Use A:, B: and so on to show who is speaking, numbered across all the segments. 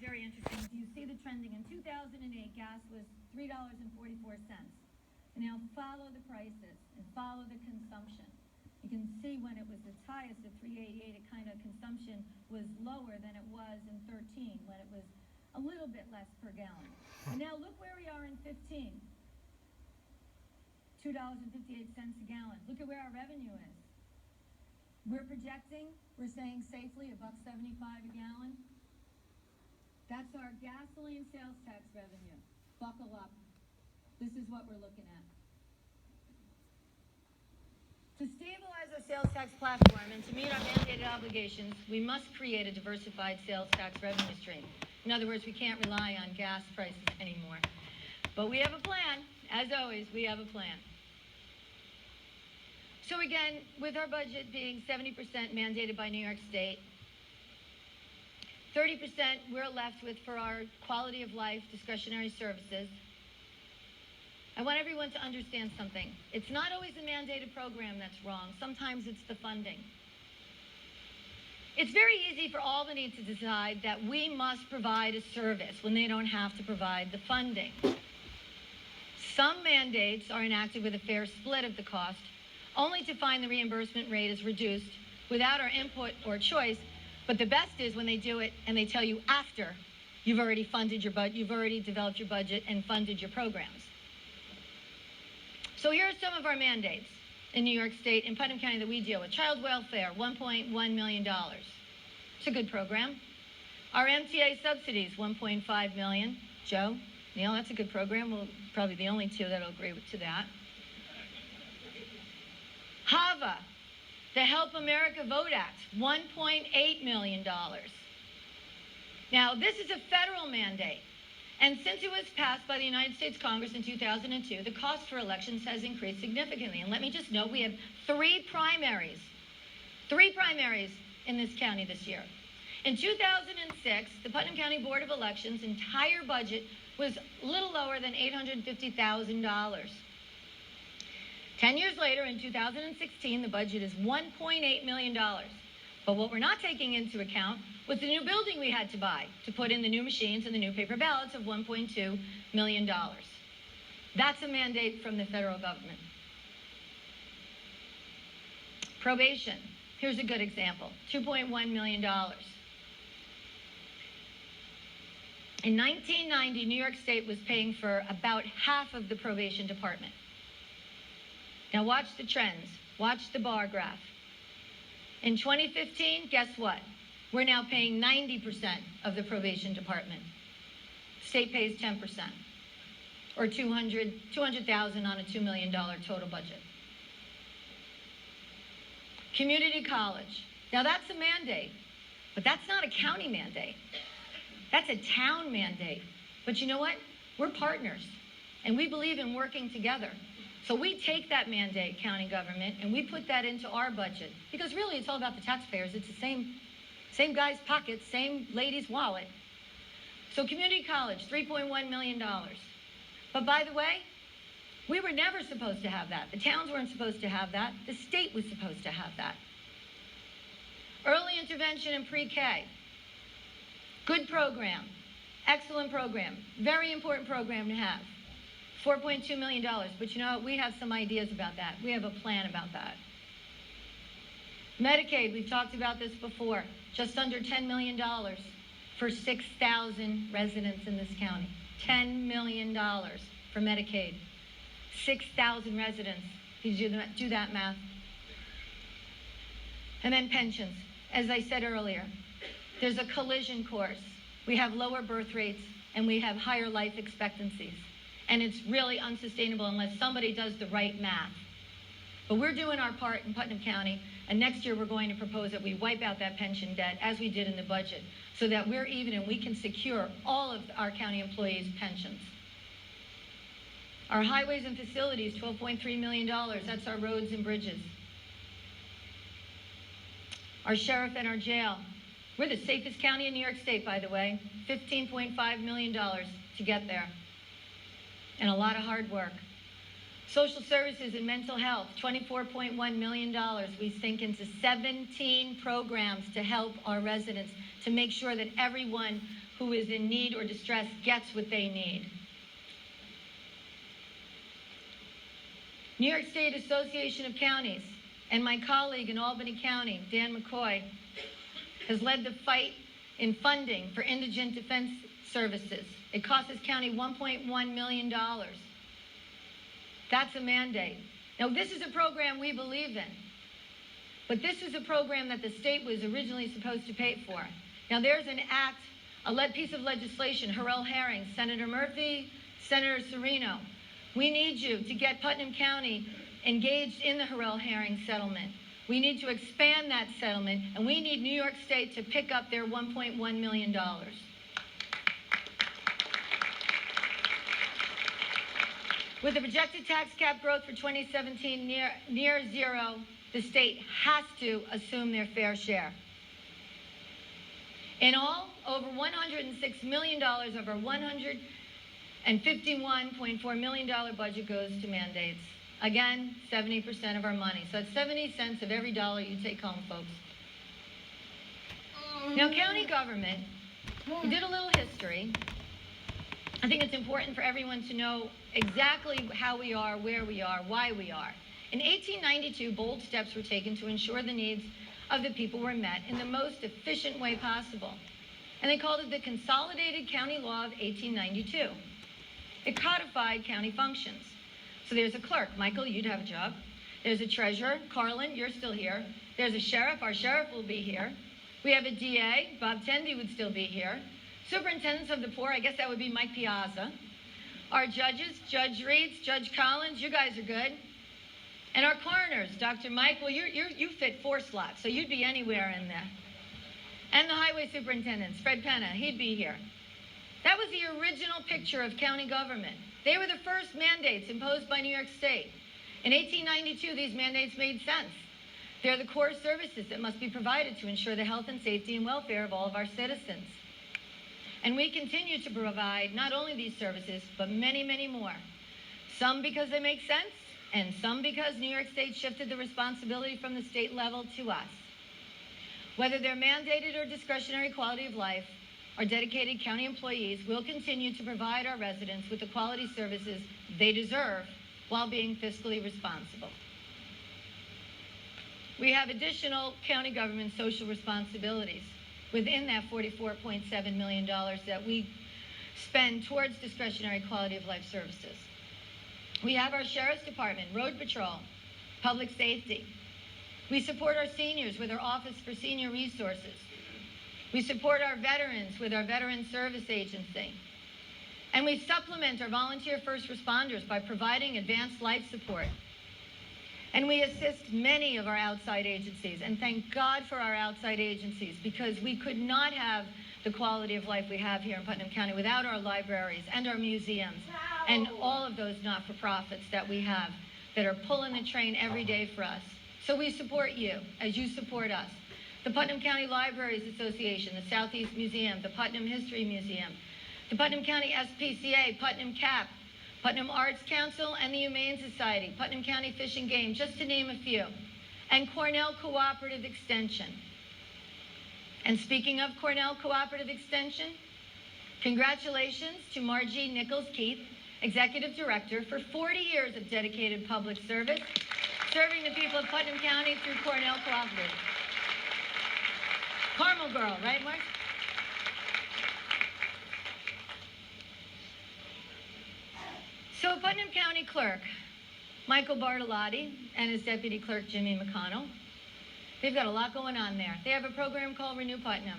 A: very interesting. You see the trending. In 2008, gas was $3.44. Now follow the prices and follow the consumption. You can see when it was its highest at $3.88, it kind of consumption was lower than it was in 13, when it was a little bit less per gallon. And now look where we are in 15. $2.58 a gallon. Look at where our revenue is. We're projecting, we're saying safely $1.75 a gallon. That's our gasoline sales tax revenue. Buckle up. This is what we're looking at. To stabilize our sales tax platform and to meet our mandated obligations, we must create a diversified sales tax revenue stream. In other words, we can't rely on gas prices anymore. But we have a plan. As always, we have a plan. So again, with our budget being 70% mandated by New York State, 30% we're left with for our quality of life discretionary services. I want everyone to understand something. It's not always the mandated program that's wrong. Sometimes it's the funding. It's very easy for Albany to decide that we must provide a service when they don't have to provide the funding. Some mandates are enacted with a fair split of the cost, only to find the reimbursement rate is reduced without our input or choice. But the best is when they do it and they tell you after you've already funded your budget, you've already developed your budget and funded your programs. So here are some of our mandates in New York State and Putnam County that we deal with. Child welfare, $1.1 million. It's a good program. Our MTA subsidies, $1.5 million. Joe, Neil, that's a good program. We're probably the only two that'll agree to that. HAVA, the Help America Vote Act, $1.8 million. Now, this is a federal mandate. And since it was passed by the United States Congress in 2002, the cost for elections has increased significantly. And let me just note, we have three primaries in this county this year. In 2006, the Putnam County Board of Elections' entire budget was a little lower than $850,000. 10 years later, in 2016, the budget is $1.8 million. But what we're not taking into account was the new building we had to buy to put in the new machines and the new paper ballots of $1.2 million. That's a mandate from the federal government. Probation. Here's a good example. $2.1 million. In 1990, New York State was paying for about half of the probation department. Now watch the trends. Watch the bar graph. In 2015, guess what? We're now paying 90% of the probation department. State pays 10%, or $200,000 on a $2 million total budget. Community college. Now that's a mandate, but that's not a county mandate. That's a town mandate. But you know what? We're partners, and we believe in working together. So we take that mandate, county government, and we put that into our budget. Because really, it's all about the taxpayers. It's the same guy's pocket, same lady's wallet. So community college, $3.1 million. But by the way, we were never supposed to have that. The towns weren't supposed to have that. The state was supposed to have that. Early intervention in pre-K. Good program. Excellent program. Very important program to have. $4.2 million. But you know what? We have some ideas about that. We have a plan about that. Medicaid, we've talked about this before. Just under $10 million for 6,000 residents in this county. $10 million for Medicaid. 6,000 residents. If you do that math. And then pensions. As I said earlier, there's a collision course. We have lower birth rates and we have higher life expectancies. And it's really unsustainable unless somebody does the right math. But we're doing our part in Putnam County, and next year we're going to propose that we wipe out that pension debt as we did in the budget, so that we're even and we can secure all of our county employees' pensions. Our highways and facilities, $12.3 million. That's our roads and bridges. Our sheriff and our jail. We're the safest county in New York State, by the way. $15.5 million to get there. And a lot of hard work. Social services and mental health, $24.1 million. We sink into 17 programs to help our residents, to make sure that everyone who is in need or distress gets what they need. New York State Association of Counties and my colleague in Albany County, Dan McCoy, has led the fight in funding for indigent defense services. It costs this county $1.1 million. That's a mandate. Now, this is a program we believe in, but this is a program that the state was originally supposed to pay for. Now, there's an act, a lead piece of legislation, Harrell Herring, Senator Murphy, Senator Serino. We need you to get Putnam County engaged in the Harrell Herring settlement. We need to expand that settlement, and we need New York State to pick up their $1.1 million. With the projected tax cap growth for 2017 near zero, the state has to assume their fair share. In all, over $106 million of our $151.4 million budget goes to mandates. Again, 70% of our money. So it's 70 cents of every dollar you take home, folks. Now, county government, we did a little history. I think it's important for everyone to know exactly how we are, where we are, why we are. In 1892, bold steps were taken to ensure the needs of the people were met in the most efficient way possible. And they called it the Consolidated County Law of 1892. It codified county functions. So there's a clerk. Michael, you'd have a job. There's a treasurer. Carlin, you're still here. There's a sheriff. Our sheriff will be here. We have a DA. Bob Tendy would still be here. Superintendents of the poor, I guess that would be Mike Piazza. Our judges, Judge Reeds, Judge Collins, you guys are good. And our coroners, Dr. Mike, well, you fit 4 slots, so you'd be anywhere in there. And the highway superintendents, Fred Penna, he'd be here. That was the original picture of county government. They were the first mandates imposed by New York State. In 1892, these mandates made sense. They're the core services that must be provided to ensure the health and safety and welfare of all of our citizens. And we continue to provide not only these services, but many, many more. Some because they make sense, and some because New York State shifted the responsibility from the state level to us. Whether they're mandated or discretionary quality of life, our dedicated county employees will continue to provide our residents with the quality services they deserve while being fiscally responsible. We have additional county government social responsibilities within that $44.7 million that we spend towards discretionary quality of life services. We have our Sheriff's Department, Road Patrol, Public Safety. We support our seniors with our Office for Senior Resources. We support our veterans with our Veteran Service Agency. And we supplement our volunteer first responders by providing advanced life support. And we assist many of our outside agencies, and thank God for our outside agencies, because we could not have the quality of life we have here in Putnam County without our libraries and our museums and all of those not-for-profits that we have that are pulling the train every day for us. So we support you as you support us. The Putnam County Libraries Association, the Southeast Museum, the Putnam History Museum, the Putnam County SPCA, Putnam CAP, Putnam Arts Council, and the Humane Society, Putnam County Fish and Game, just to name a few, and Cornell Cooperative Extension. And speaking of Cornell Cooperative Extension, congratulations to Margie Nichols-Keith, Executive Director, for 40 years of dedicated public service, serving the people of Putnam County through Cornell Cooperative. Carmel girl, right, Mark? So Putnam County Clerk Michael Bartolotti and his Deputy Clerk Jimmy McConnell, they've got a lot going on there. They have a program called Renew Putnam.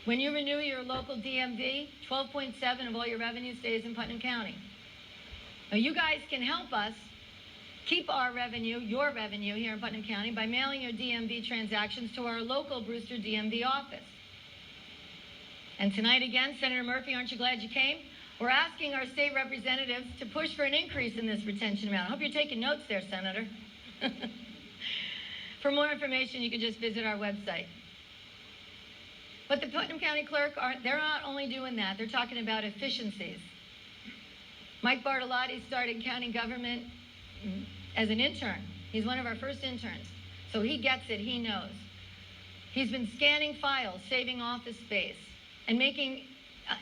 A: When you renew your local DMV, 12.7 of all your revenue stays in Putnam County. Now you guys can help us keep our revenue, your revenue here in Putnam County by mailing your DMV transactions to our local Brewster DMV office. And tonight again, Senator Murphy, aren't you glad you came? We're asking our state representatives to push for an increase in this retention amount. I hope you're taking notes there, Senator. For more information, you can just visit our website. But the Putnam County Clerk, they're not only doing that, they're talking about efficiencies. Mike Bartolotti started county government as an intern. He's one of our first interns. So he gets it, he knows. He's been scanning files, saving office space, and making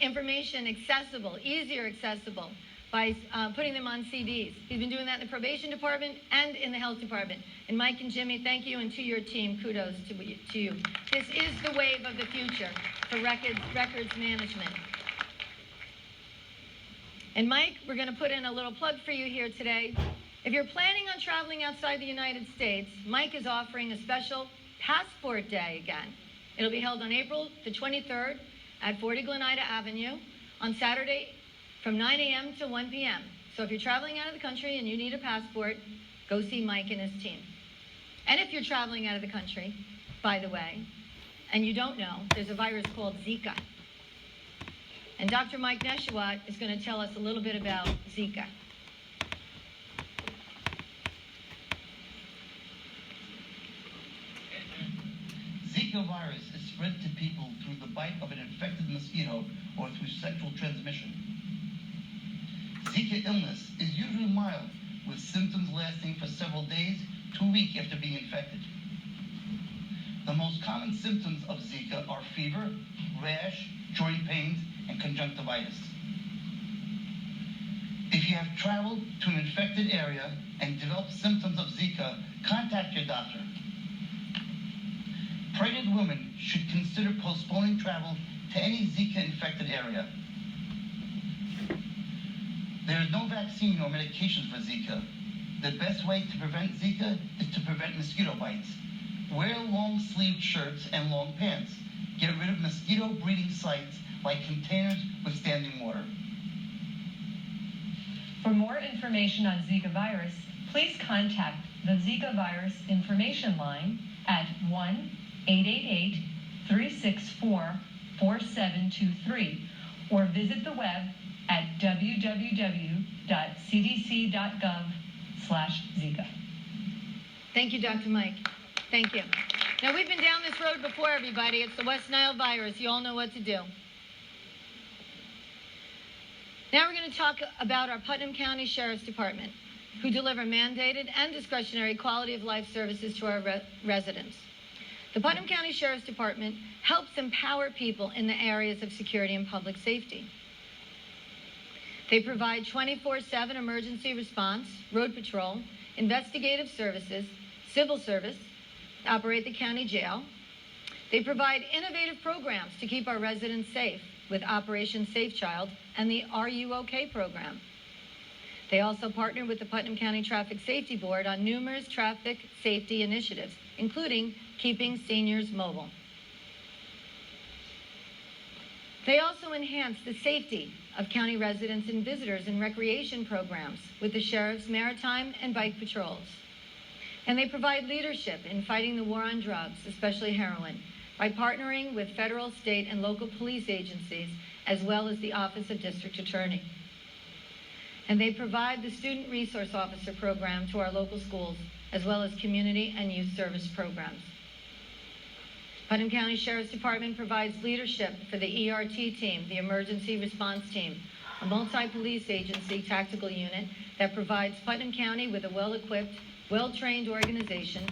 A: information accessible, easier accessible, by putting them on CDs. He's been doing that in the probation department and in the health department. And Mike and Jimmy, thank you, and to your team, kudos to you. This is the wave of the future for records management. And Mike, we're going to put in a little plug for you here today. If you're planning on traveling outside the United States, Mike is offering a special Passport Day again. It'll be held on April the 23rd at 40 Glenida Avenue on Saturday from 9 a.m. to 1 p.m. So if you're traveling out of the country and you need a passport, go see Mike and his team. And if you're traveling out of the country, by the way, and you don't know, there's a virus called Zika. And Dr. Mike Neshawat is going to tell us a little bit about Zika.
B: Zika virus is spread to people through the bite of an infected mosquito or through sexual transmission. Zika illness is usually mild, with symptoms lasting for several days to a week after being infected. The most common symptoms of Zika are fever, rash, joint pains, and conjunctivitis. If you have traveled to an infected area and developed symptoms of Zika, contact your doctor. Pregnant women should consider postponing travel to any Zika-infected area. There is no vaccine or medication for Zika. The best way to prevent Zika is to prevent mosquito bites. Wear long-sleeved shirts and long pants. Get rid of mosquito breeding sites like containers with standing water.
C: For more information on Zika virus, please contact the Zika virus information line at 1-888-364-4723 or visit the web at www.cdc.gov/Zika.
A: Thank you, Dr. Mike. Thank you. Now, we've been down this road before, everybody. It's the West Nile virus. You all know what to do. Now we're going to talk about our Putnam County Sheriff's Department, who deliver mandated and discretionary quality of life services to our residents. The Putnam County Sheriff's Department helps empower people in the areas of security and public safety. They provide 24/7 emergency response, road patrol, investigative services, civil service, operate the county jail. They provide innovative programs to keep our residents safe with Operation Safe Child and the Are You OK program. They also partner with the Putnam County Traffic Safety Board on numerous traffic safety initiatives, including keeping seniors mobile. They also enhance the safety of county residents and visitors in recreation programs with the Sheriff's Maritime and Bike Patrols. And they provide leadership in fighting the war on drugs, especially heroin, by partnering with federal, state, and local police agencies, as well as the Office of District Attorney. And they provide the Student Resource Officer program to our local schools, as well as community and youth service programs. Putnam County Sheriff's Department provides leadership for the ERT team, the Emergency Response Team, a multi-police agency tactical unit that provides Putnam County with a well-equipped, well-trained organization